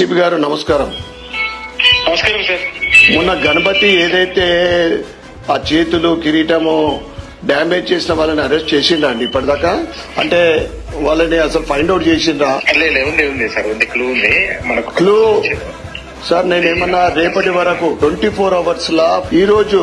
CP గారు నమస్కారం. నమస్కారం సార్. మొన్న గణపతి ఏదైతే ఆ చేతులు కిరీటము డ్యామేజ్ చేసిన వాళ్ళని అరెస్ట్ చేసిండ్రా అండి ఇప్పటిదాకా? అంటే వాళ్ళని అసలు ఫైండ్ అవుట్ చేసిండ్రా? ఉంది సార్, ఉంది, క్లూ ఉంది మనకు. క్లూ సార్, నేనేమన్నా రేపటి వరకు 24 అవర్స్ లా ఈ రోజు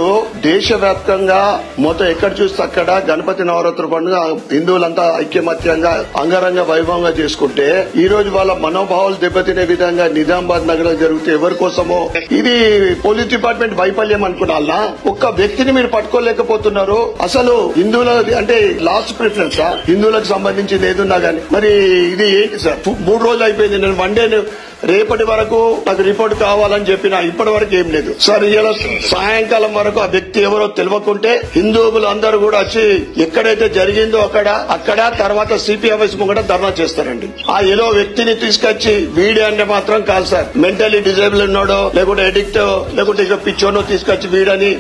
దేశవ్యాప్తంగా మొత్తం ఎక్కడ చూస్తే అక్కడ గణపతి నవరాత్రి పండుగ హిందువులంతా ఐక్యమత్యంగా అంగరంగ వైభవంగా చేసుకుంటే ఈ రోజు వాళ్ళ మనోభావాలు దెబ్బతినే విధంగా నిజామాబాద్ నగరం జరిగితే ఎవరి కోసమో ఇది పోలీస్ డిపార్ట్మెంట్ వైఫల్యం అనుకున్నా. ఒక్క వ్యక్తిని మీరు పట్టుకోలేకపోతున్నారు. అసలు హిందువుల అంటే లాస్ట్ ప్రిఫరెన్స్ హిందువులకు సంబంధించింది ఏదున్నా గానీ మరి ఇది ఏంటి సార్? 3 రోజులు అయిపోయింది. నేను వన్ డే రేపటి వరకు నాకు రిపోర్ట్ కావాలని చెప్పినా ఇప్పటి వరకు ఏం లేదు సార్. ఇలా సాయంకాలం వరకు ఆ వ్యక్తి ఎవరో తెలియకుంటే హిందువులు అందరూ కూడా వచ్చి ఎక్కడైతే జరిగిందో అక్కడ తర్వాత సిపి ఆఫీస్ ముంగట ధర్నా చేస్తారండి. ఆ ఏదో వ్యక్తిని తీసుకొచ్చి వీడి అంటే మాత్రం కాదు సార్. మెంటలీ డిజేబుల్ ఉన్నాడో లేకుంటే ఎడిక్ట్ లేకుంటే ఇక పిచ్చోనో తీసుకొచ్చి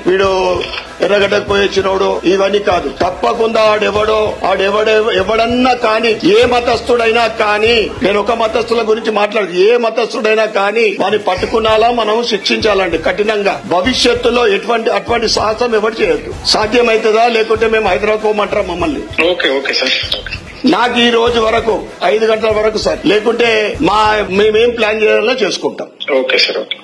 వీడు ఎర్రగడ్డకు పోయి వచ్చినోడు ఇవన్నీ కాదు. తప్పకుండా ఎవడన్నా కానీ ఏ మతస్థుడైనా కానీ, నేను ఒక మతస్థుల గురించి మాట్లాడదు, ఏ మతస్థుడైనా కానీ వారిని పట్టుకున్నాలా మనం శిక్షించాలండి కఠినంగా. భవిష్యత్తులో అటువంటి సాహసం ఎవరు చేయొద్దు. సాధ్యమైతుందా? లేకుంటే మేము హైదరాబాద్ పోమంటారా మమ్మల్ని? Okay sir. నాకు ఈ రోజు వరకు 5 గంటల వరకు సార్, లేకుంటే మేమేం ప్లాన్ చేయాలో చేసుకుంటాం. Okay sir. ఓకే.